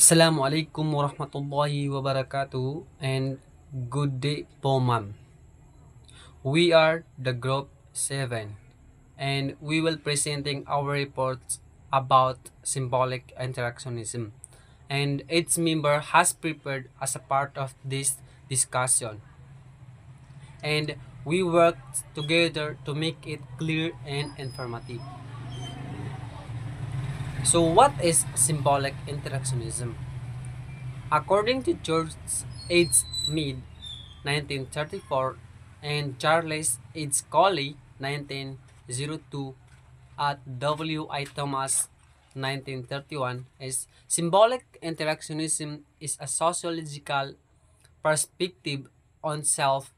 Assalamualaikum warahmatullahi wabarakatuh and good day po ma'am. We are the group 7 and we will presenting our reports about symbolic interactionism and its member has prepared as a part of this discussion and we worked together to make it clear and informative. So what is symbolic interactionism? According to George H. Mead, 1934, and Charles H. Colley, 1902, at W. I. Thomas, 1931, is symbolic interactionism is a sociological perspective on self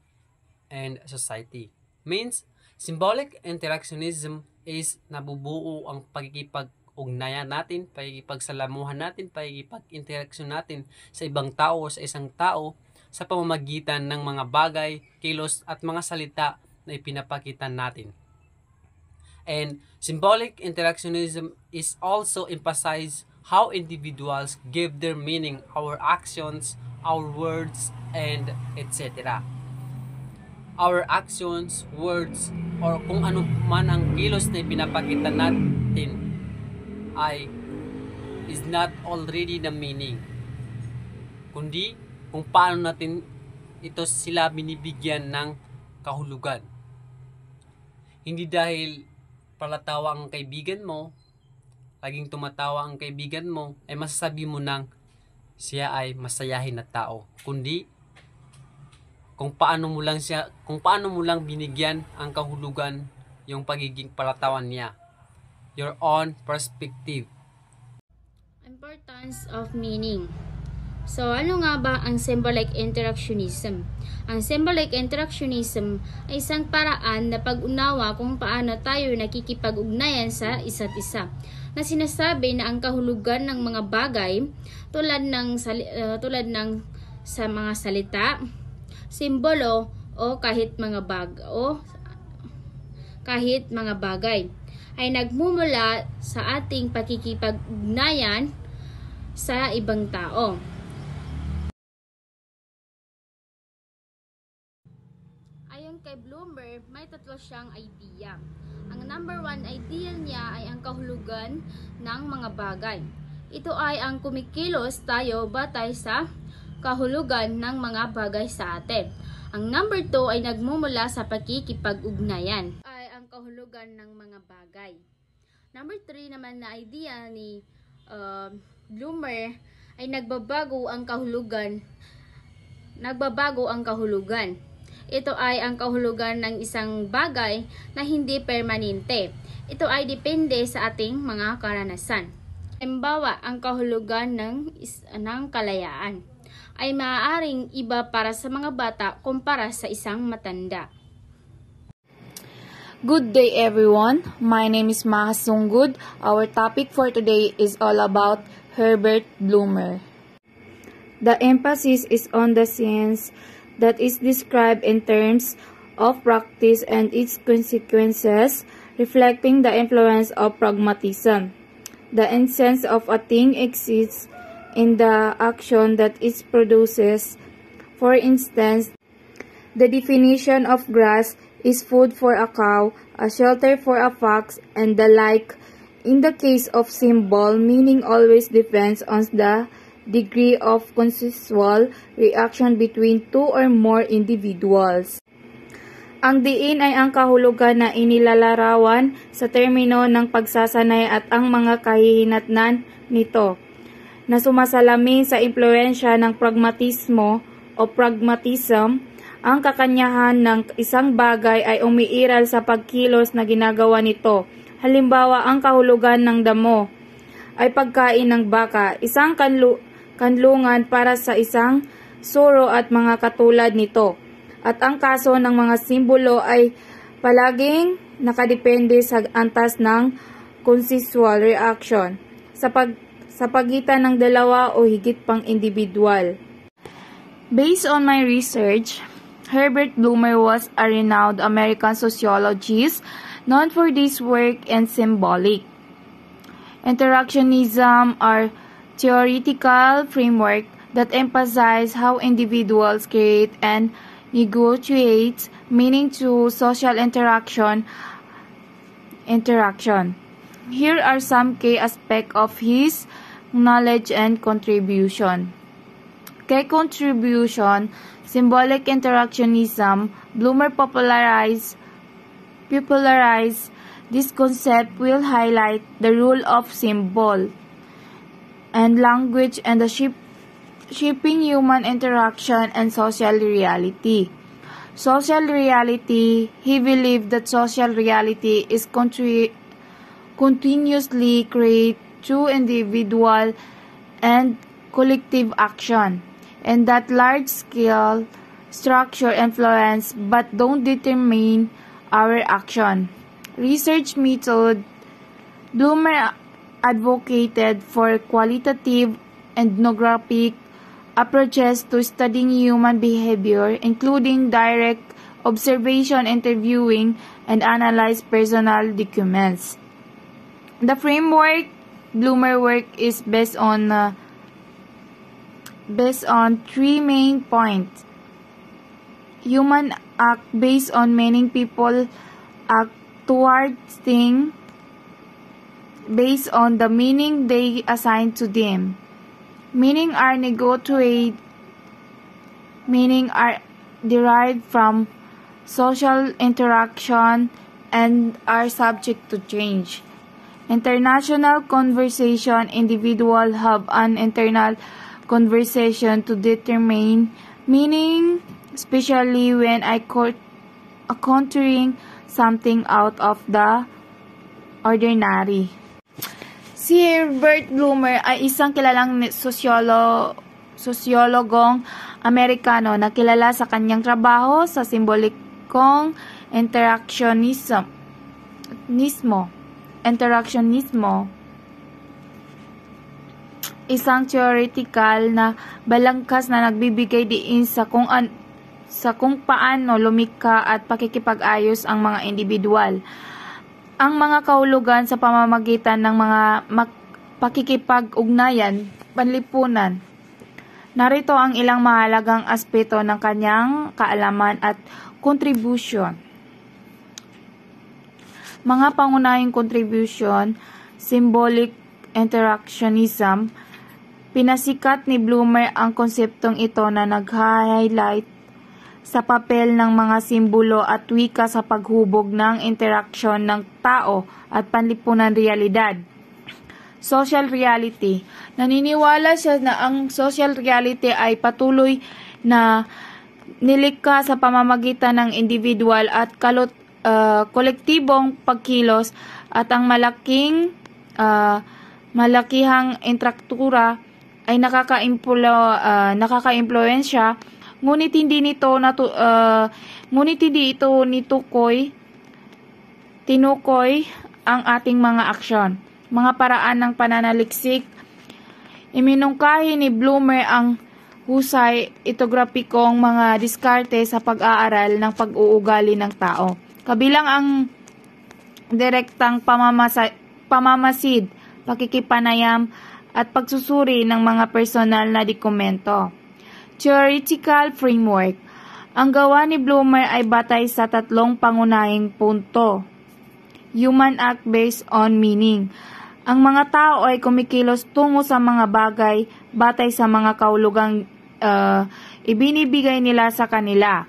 and society. Means, symbolic interactionism is nabubuo ang pagkikipag-ugnayan natin, pagkikipagsalamuhan natin, pagkikipag-interaksyon natin sa ibang tao, sa isang tao, sa pamamagitan ng mga bagay, kilos at mga salita na ipinapakita natin. And symbolic interactionism is also emphasize how individuals give their meaning, our actions, our words, and etc. Our actions, words, or kung ano man ang kilos na ipinapakita natin is not already the meaning, kundi kung paano natin ito sila binibigyan ng kahulugan. Hindi dahil palatawa ang kaibigan mo, laging tumatawa ang kaibigan mo, ay masasabi mo nang siya ay masayahin na tao, kundi kung paano mo lang binigyan ang kahulugan yung pagiging palatawan niya. Your own perspective. Importance of meaning. So, ano nga ba ang symbolic interactionism? Ang symbolic interactionism ay isang paraan na pag-unawa kung paano tayo nakikipag-ugnayan sa isa't isa. Na sinasabi na ang kahulugan ng mga bagay tulad ng sa mga salita, simbolo o kahit mga bagay ay nagmumula sa ating pakikipag-ugnayan sa ibang tao. Ayon kay Bloomer, may tatlo siyang idea. Ang number 1 idea niya ay ang kahulugan ng mga bagay. Ito ay ang kumikilos tayo batay sa kahulugan ng mga bagay sa atin. Ang number 2 ay nagmumula sa pakikipag-ugnayan, ay ang kahulugan ng mga bagay. Number 3 naman na idea ni Bloomer ay nagbabago ang kahulugan. Ito ay ang kahulugan ng isang bagay na hindi permanente. Ito ay depende sa ating mga karanasan. Halimbawa, ang kahulugan ng kalayaan ay maaaring iba para sa mga bata kumpara sa isang matanda. Good day everyone, my name is Maha Sunggud. Our topic for today is all about Herbert Bloomer. The emphasis is on the science that is described in terms of practice and its consequences, reflecting the influence of pragmatism. The essence of a thing exists in the action that it produces. For instance, the definition of grass is food for a cow, a shelter for a fox, and the like. In the case of symbol, meaning always depends on the degree of consensual reaction between two or more individuals. Ang diin ay ang kahulugan na inilalarawan sa termino ng pagsasanay at ang mga kahihinatnan nito, na sumasalamin sa impluensya ng pragmatismo o pragmatism. Ang kakanyahan ng isang bagay ay umiiral sa pagkilos na ginagawa nito. Halimbawa, ang kahulugan ng damo ay pagkain ng baka, isang kanlungan para sa isang suro at mga katulad nito. At ang kaso ng mga simbolo ay palaging nakadepende sa antas ng consensual reaction sa pagitan ng dalawa o higit pang individual. Based on my research, Herbert Bloomer was a renowned American sociologist known for his work in symbolic interactionism or theoretical framework that emphasize how individuals create and negotiate meaning through social interaction. Here are some key aspects of his knowledge and contribution. Key contribution, symbolic interactionism. Bloomer popularized this concept will highlight the role of symbol and language and the shaping human interaction and social reality. Social reality, he believed that social reality is continuously created through individual and collective action, and that large-scale structure influence but don't determine our action. Research method, Bloomer advocated for qualitative ethnographic approaches to studying human behavior, including direct observation, interviewing, and analyze personal documents. The framework Bloomer work is based on three main points. Human act based on meaning, people act towards things based on the meaning they assign to them. Meaning are negotiated, meaning are derived from social interaction and are subject to change. International conversation, individuals have an internal conversation to determine meaning, especially when encountering something out of the ordinary. Si Herbert Bloomer ay isang kilalang sosyologong Amerikano na kilala sa kanyang trabaho sa simbolikong interactionismo. Isang theoretical na balangkas na nagbibigay diin sa kung paano lumikha at pakikipag-ayos ang mga individual. Ang mga kahulugan sa pamamagitan ng mga pakikipag-ugnayan, panlipunan. Narito ang ilang mahalagang aspeto ng kanyang kaalaman at kontribusyon. Mga pangunahing contribution, symbolic interactionism. Pinasikat ni Bloomer ang konseptong ito na nag-highlight sa papel ng mga simbolo at wika sa paghubog ng interaksyon ng tao at panlipunan realidad. Social reality. Naniniwala siya na ang social reality ay patuloy na nilikha sa pamamagitan ng individual at kolektibong pagkilos at ang malakihang intraktura ay nakaka-impluwensya, ngunit hindi ito tinukoy ang ating mga aksyon, mga paraan ng pananaliksik. Iminungkahi ni Bloomer ang husay etnograpikong mga diskarte sa pag-aaral ng pag-uugali ng tao, kabilang ang direktang pamamasid, pakikipanayam, at pagsusuri ng mga personal na dokumento. Theoretical framework. Ang gawa ni Bloomer ay batay sa tatlong pangunahing punto. Human act based on meaning. Ang mga tao ay kumikilos tungo sa mga bagay batay sa mga kahulugang ibinibigay nila sa kanila.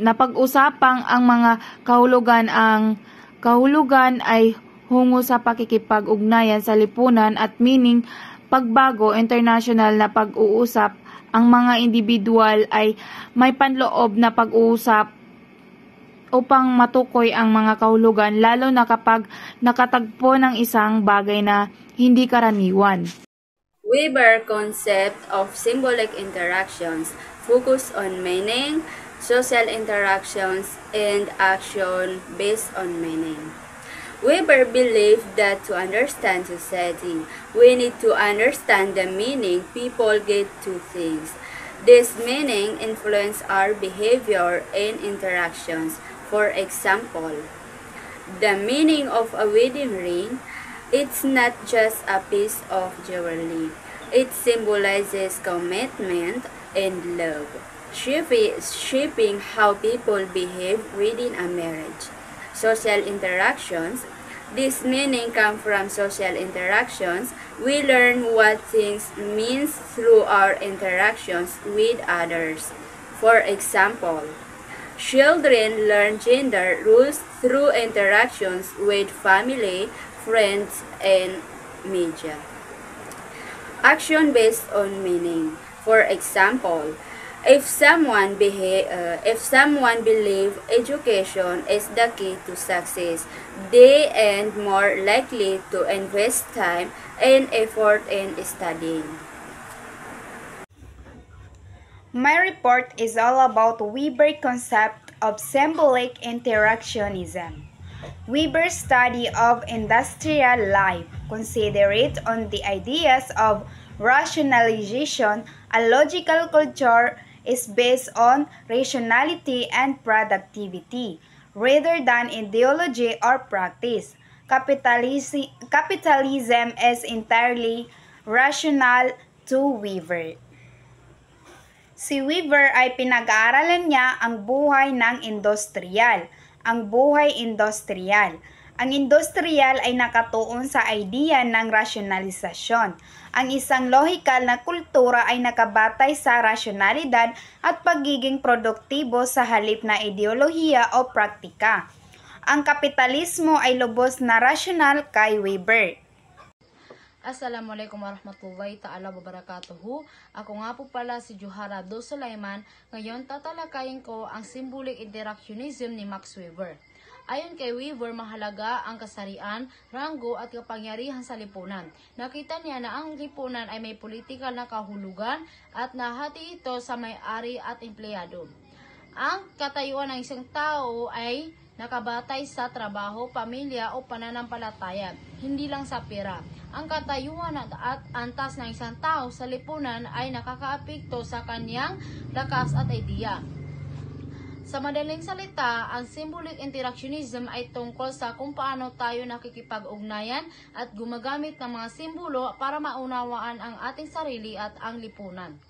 Napag-usapang ang mga kahulugan. Ang kahulugan ay hungo sa pakikipag-ugnayan sa lipunan at meaning pagbago, international na pag-uusap. Ang mga individual ay may panloob na pag-uusap upang matukoy ang mga kahulugan, lalo na kapag nakatagpo ng isang bagay na hindi karaniwan. Weber concept of symbolic interactions focus on meaning, social interactions, and action based on meaning. Weber believed that to understand society, we need to understand the meaning people give to things. This meaning influence our behavior and interactions. For example, The meaning of a wedding ring, it's not just a piece of jewelry. It symbolizes commitment and love, shaping how people behave within a marriage. Social interactions. This meaning comes from social interactions. We learn what things means through our interactions with others. For example, children learn gender rules through interactions with family, friends, and media. Action based on meaning. For example, if someone believes education is the key to success, they are more likely to invest time and effort in studying. My report is all about Weber's concept of symbolic interactionism. Weber's study of industrial life considered on the ideas of rationalization. A logical culture is based on rationality and productivity, rather than ideology or practice. Capitalism is entirely rational to Weber. Si Weber ay pinag-aaralan niya ang buhay ng industrial, ang buhay industrial. Ang industrial ay nakatuon sa idea ng rasyonalisasyon. Ang isang lohikal na kultura ay nakabatay sa rasyonalidad at pagiging produktibo sa halip na ideolohiya o praktika. Ang kapitalismo ay lubos na rasyonal kay Weber. Assalamualaikum warahmatullahi ta'ala wabarakatuhu. Ako nga po pala si Johara Do Sulaiman. Ngayon tatalakayin ko ang symbolic interactionism ni Max Weber. Ayon kay Weber, mahalaga ang kasarian, ranggo at kapangyarihan sa lipunan. Nakita niya na ang lipunan ay may politikal na kahulugan at nahati ito sa may-ari at empleyado. Ang katayuan ng isang tao ay nakabatay sa trabaho, pamilya o pananampalataya, hindi lang sa pera. Ang katayuan at antas ng isang tao sa lipunan ay nakakaapekto sa kanyang lakas at ideya. Sa madaling salita, ang symbolic interactionism ay tungkol sa kung paano tayo nakikipag-ugnayan at gumagamit ng mga simbolo para maunawaan ang ating sarili at ang lipunan.